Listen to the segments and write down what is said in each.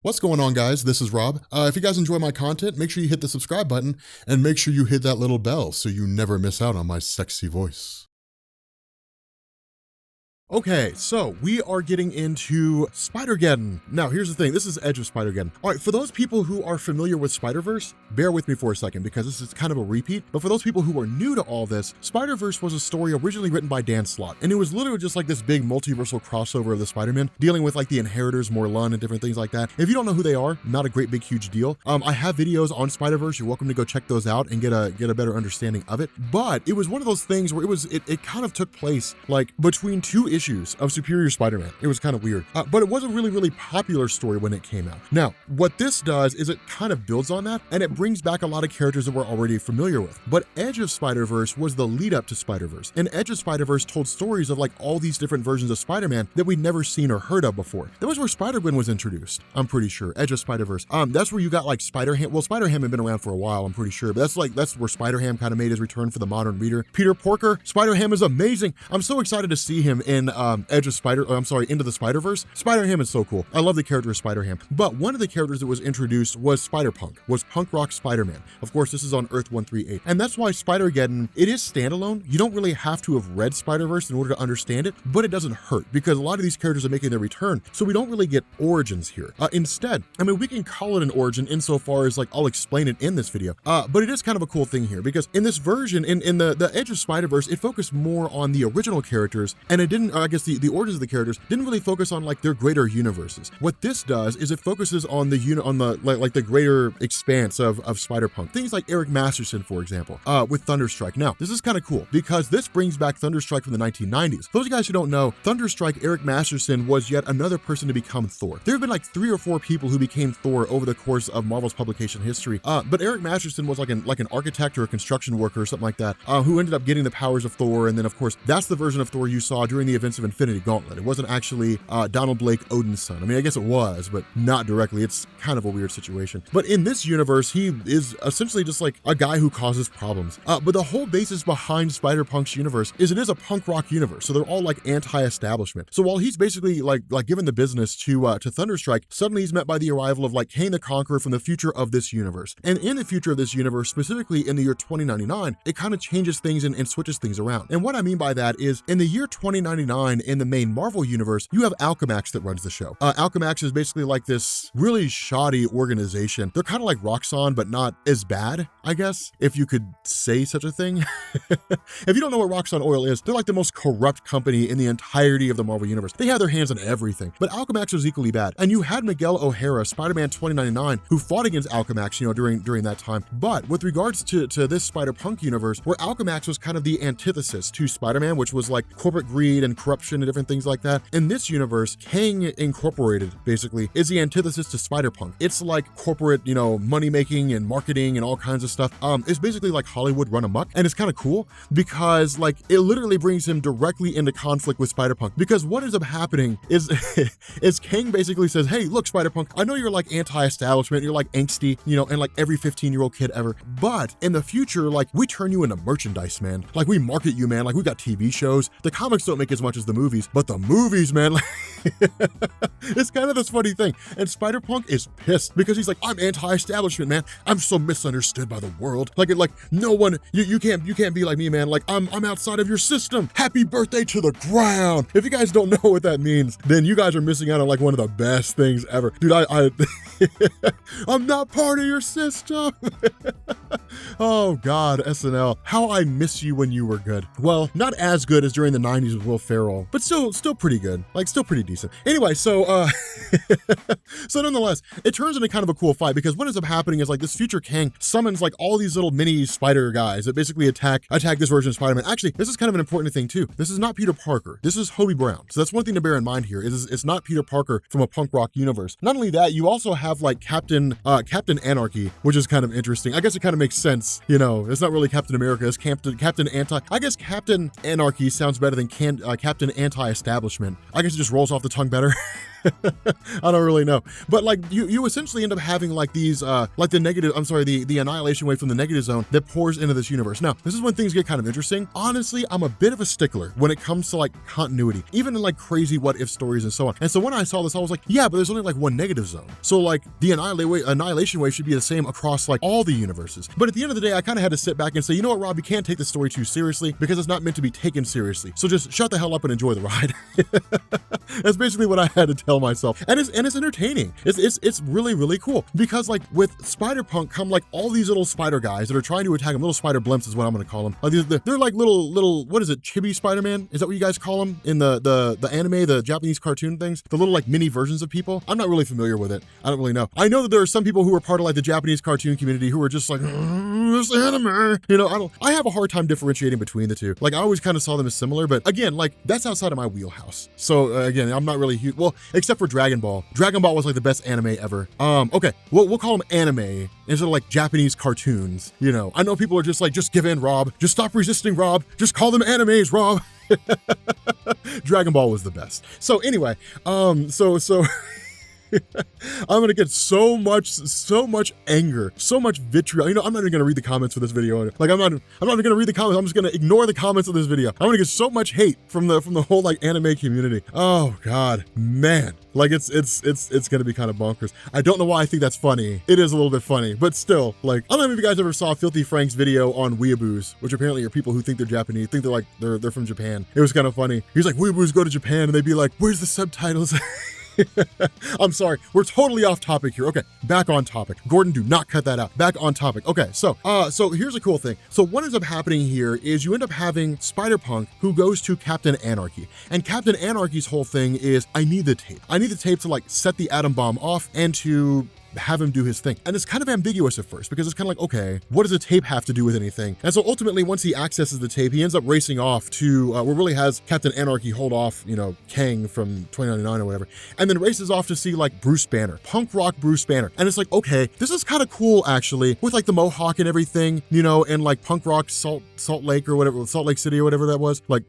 What's going on, guys? This is Rob. If you guys enjoy my content, make sure you hit the subscribe button and make sure you hit that little bell so you never miss out on my sexy voice. Okay, so we are getting into Spider-Geddon. Now, here's the thing. This is Edge of Spider-Geddon. All right, for those people who are familiar with Spider-Verse, bear with me for a second because this is kind of a repeat. But for those people who are new to all this, Spider-Verse was a story originally written by Dan Slott. And it was literally just like this big multiversal crossover of the Spider-Man, dealing with like the Inheritors, Morlun, and different things like that. If you don't know who they are, not a great big huge deal. I have videos on Spider-Verse. You're welcome to go check those out and get a better understanding of it. But it was one of those things where it kind of took place like between two issues of Superior Spider-Man. It was kind of weird, but it was a really popular story when it came out. Now, what this does is it kind of builds on that, and it brings back a lot of characters that we're already familiar with. But Edge of Spider-Verse was the lead up to Spider-Verse, and Edge of Spider-Verse told stories of like all these different versions of Spider-Man that we'd never seen or heard of before. That was where Spider-Gwen was introduced, I'm pretty sure. Edge of Spider-Verse. That's where you got like Spider-Ham. Well, Spider-Ham had been around for a while, I'm pretty sure, but that's where Spider-Ham kind of made his return for the modern reader. Peter Porker, Spider-Ham is amazing. I'm so excited to see him in Into the Spider-Verse. Spider-Ham is so cool. I love the character of Spider-Ham. But one of the characters that was introduced was Spider-Punk, was Punk Rock Spider-Man. Of course, this is on Earth 138. And that's why Spider-Geddon, it is standalone. You don't really have to have read Spider-Verse in order to understand it, but it doesn't hurt because a lot of these characters are making their return. So we don't really get origins here. Instead, I mean, we can call it an origin insofar as like, I'll explain it in this video. But it is kind of a cool thing here because in this version, in the Edge of Spider-Verse, it focused more on the original characters, and it didn't, I guess the origins of the characters didn't really focus on like their greater universes. What this does is it focuses on the greater expanse of Spider-Punk. Things like Eric Masterson, for example, with Thunderstrike. Now, this is kind of cool because this brings back Thunderstrike from the 1990s. Those of you guys who don't know, Thunderstrike, Eric Masterson was yet another person to become Thor. There have been like 3 or 4 people who became Thor over the course of Marvel's publication history. But Eric Masterson was like an architect or a construction worker or something like that, who ended up getting the powers of Thor. And then of course, that's the version of Thor you saw during the events of Infinity Gauntlet. It wasn't actually Donald Blake Odin's son. I mean, I guess it was, but not directly. It's kind of a weird situation. But in this universe, he is essentially just like a guy who causes problems. But the whole basis behind Spider-Punk's universe is it is a punk rock universe. So they're all like anti-establishment. So while he's basically like given the business to Thunderstrike, suddenly he's met by the arrival of like Kane the Conqueror from the future of this universe. And in the future of this universe, specifically in the year 2099, it kind of changes things and switches things around. And what I mean by that is in the year 2099 in the main Marvel universe, you have Alchemax that runs the show. Alchemax is basically like this really shoddy organization. They're kind of like Roxxon, but not as bad, I guess, if you could say such a thing. If you don't know what Roxxon Oil is, they're like the most corrupt company in the entirety of the Marvel universe. They have their hands on everything, but Alchemax was equally bad. And you had Miguel O'Hara, Spider-Man 2099, who fought against Alchemax, during that time. But with regards to this Spider-Punk universe, where Alchemax was kind of the antithesis to Spider-Man, which was like corporate greed and corruption and different things like that. In this universe, Kang Incorporated basically is the antithesis to Spider-Punk. It's like corporate, money making and marketing and all kinds of stuff. It's basically like Hollywood run amok, and it's kind of cool because like it literally brings him directly into conflict with Spider-Punk. Because what ends up happening is is Kang basically says, "Hey, look, Spider-Punk, I know you're like anti-establishment, you're like angsty, and like every 15-year-old kid ever, but in the future, like we turn you into merchandise, man. Like we market you, man. Like we got TV shows. The comics don't make as much as the movies, but the movies, man." It's kind of this funny thing. And Spider-Punk is pissed because he's like, "I'm anti-establishment, man. I'm so misunderstood by the world. Like no one, you can't be like me, man. Like I'm outside of your system. Happy birthday to the ground." If you guys don't know what that means, then you guys are missing out on like one of the best things ever. Dude, I'm not part of your system. Oh God, SNL. How I miss you when you were good. Well, not as good as during the 90s with Will Ferrell, but still pretty good. Like still pretty decent. Anyway, so so nonetheless, it turns into kind of a cool fight because what ends up happening is like this future Kang summons like all these little mini spider guys that basically attack this version of Spider-Man. Actually, this is kind of an important thing too. This is not Peter Parker. This is Hobie Brown. So that's one thing to bear in mind here is it's not Peter Parker from a punk rock universe. Not only that, you also have like Captain Anarchy, which is kind of interesting. I guess it kind of makes sense. It's not really Captain America. It's Captain Anti. I guess Captain Anarchy sounds better than Captain Anti-Establishment. I guess it just rolls off the tongue better. I don't really know. But like you essentially end up having like these like the annihilation wave from the negative zone that pours into this universe. Now, this is when things get kind of interesting. Honestly, I'm a bit of a stickler when it comes to like continuity, even in like crazy what if stories and so on. And so when I saw this, I was like, yeah, but there's only like one negative zone. So like the annihilation wave should be the same across like all the universes. But at the end of the day, I kind of had to sit back and say, you know what, Rob, you can't take the story too seriously because it's not meant to be taken seriously. So just shut the hell up and enjoy the ride. That's basically what I had to tell myself. And it's entertaining. It's really, really cool because like with Spider-Punk come like all these little spider guys that are trying to attack him. Little spider blimps is what I'm going to call them. Like they're like little, what is it? Chibi Spider-Man? Is that what you guys call them in the anime, the Japanese cartoon things? The little like mini versions of people? I'm not really familiar with it. I don't really know. I know that there are some people who are part of like the Japanese cartoon community who are just like, this anime. You know, I have a hard time differentiating between the two. Like I always kind of saw them as similar, but again, like that's outside of my wheelhouse. So again, I'm not really huge. Well, except for Dragon Ball. Dragon Ball was like the best anime ever. Okay, we'll call them anime instead of like Japanese cartoons. You know, I know people are just like, just give in, Rob. Just stop resisting, Rob. Just call them animes, Rob. Dragon Ball was the best. So anyway, so I'm gonna get so much anger, so much vitriol. You know, I'm not even gonna read the comments for this video. Like I'm not even gonna read the comments. I'm just gonna ignore the comments of this video. I'm gonna get so much hate from the whole like anime community. Oh God, man. Like it's gonna be kind of bonkers. I don't know why I think that's funny. It is a little bit funny, but still, like, I don't know if you guys ever saw Filthy Frank's video on weeaboos, which apparently are people who think they're Japanese, think they're from Japan. It was kind of funny. He's like, weeaboos go to Japan and they'd be like, where's the subtitles? I'm sorry, we're totally off topic here. Okay, back on topic. Gordon, do not cut that out. Back on topic. Okay, so here's a cool thing. So what ends up happening here is you end up having Spider-Punk who goes to Captain Anarchy. And Captain Anarchy's whole thing is, I need the tape. I need the tape to like set the atom bomb off and to have him do his thing. And it's kind of ambiguous at first because it's kind of like, okay, what does a tape have to do with anything? And so ultimately, once he accesses the tape, he ends up racing off to where really has Captain Anarchy hold off, you know, Kang from 2099 or whatever, and then races off to see like Bruce Banner, punk rock Bruce Banner. And it's like, okay, this is kind of cool actually, with like the mohawk and everything, you know, and like punk rock Salt Lake or whatever, Salt Lake City or whatever that was, like,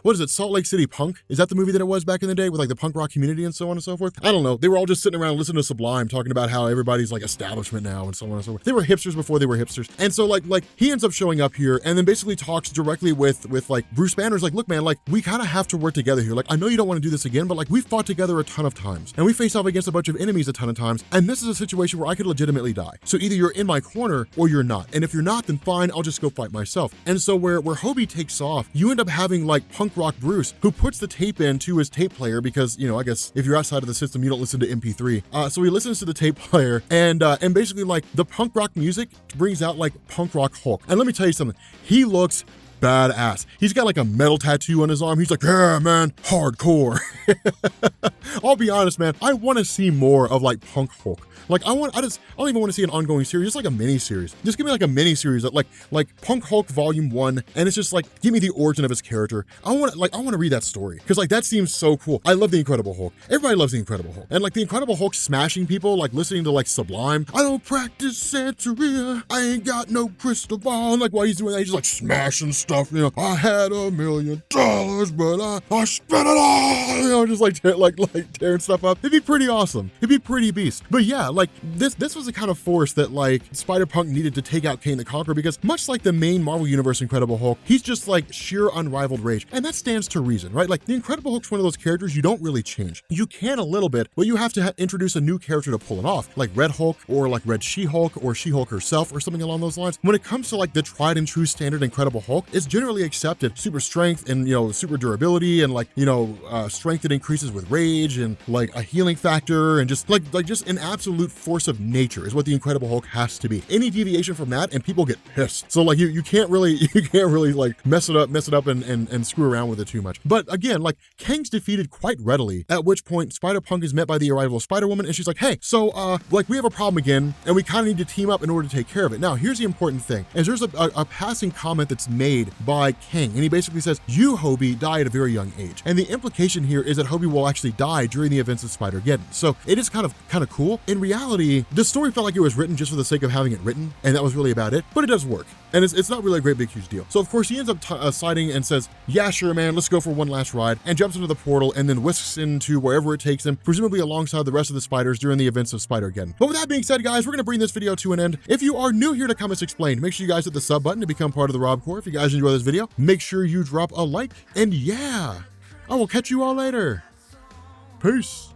what is it? Salt Lake City Punk? Is that the movie that it was back in the day with like the punk rock community and so on and so forth? I don't know. They were all just sitting around listening to Sublime talking about how everybody's like establishment now and so on and so forth. They were hipsters before they were hipsters. And so like he ends up showing up here and then basically talks directly with like Bruce Banner's like, look man, like we kind of have to work together here. Like I know you don't want to do this again, but like we've fought together a ton of times and we face off against a bunch of enemies a ton of times. And this is a situation where I could legitimately die. So either you're in my corner or you're not. And if you're not, then fine, I'll just go fight myself. And so where Hobie takes off, you end up having like punk rock Bruce, who puts the tape into his tape player because, you know, I guess if you're outside of the system, you don't listen to MP3. So he listens to the tape player and basically like the punk rock music brings out like punk rock Hulk. And let me tell you something, he looks badass. He's got like a metal tattoo on his arm. He's like, yeah, man, hardcore. I'll be honest, man, I want to see more of like punk Hulk. Like I don't even want to see an ongoing series, just like a mini series. Just give me like a mini series that like Punk Hulk Volume 1, and it's just like, give me the origin of his character. I want to read that story because like that seems so cool. I love the Incredible Hulk. Everybody loves the Incredible Hulk. And like the Incredible Hulk smashing people, like listening to like Sublime. I don't practice Santeria. I ain't got no crystal ball. And like while he's doing that, he's just like smashing stuff. You know, I had $1 million, but I spent it all. You know, just like tearing stuff up. It'd be pretty awesome. It'd be pretty beast. But yeah, like this was the kind of force that like Spider-Punk needed to take out Kang the Conqueror, because much like the main Marvel Universe Incredible Hulk, he's just like sheer unrivaled rage. And that stands to reason, right? Like the Incredible Hulk's one of those characters you don't really change. You can a little bit, but you have to introduce a new character to pull it off, like Red Hulk or like Red She-Hulk or She-Hulk herself or something along those lines. When it comes to like the tried and true standard Incredible Hulk, it's generally accepted super strength and, you know, super durability and like, you know, strength that increases with rage and like a healing factor and just like just an absolute force of nature is what the Incredible Hulk has to be. Any deviation from that and people get pissed. So like you can't really like mess it up and screw around with it too much. But again, like Kang's defeated quite readily, at which point Spider-Punk is met by the arrival of Spider-Woman, and she's like, hey, so like we have a problem again and we kind of need to team up in order to take care of it. Now here's the important thing, is there's a passing comment that's made betrayed by Kang. And he basically says, you, Hobie, die at a very young age. And the implication here is that Hobie will actually die during the events of Spider-Geddon. So it is kind of cool. In reality, the story felt like it was written just for the sake of having it written, and that was really about it, but it does work. And it's not really a great big huge deal. So of course he ends up siding and says, yeah, sure, man, let's go for one last ride, and jumps into the portal and then whisks into wherever it takes him, presumably alongside the rest of the spiders during the events of Spider-Geddon. But with that being said, guys, we're gonna bring this video to an end. If you are new here to Comics Explained, make sure you guys hit the sub button to become part of the Rob Corps. If you guys enjoy this video, make sure you drop a like, and yeah, I will catch you all later. Peace.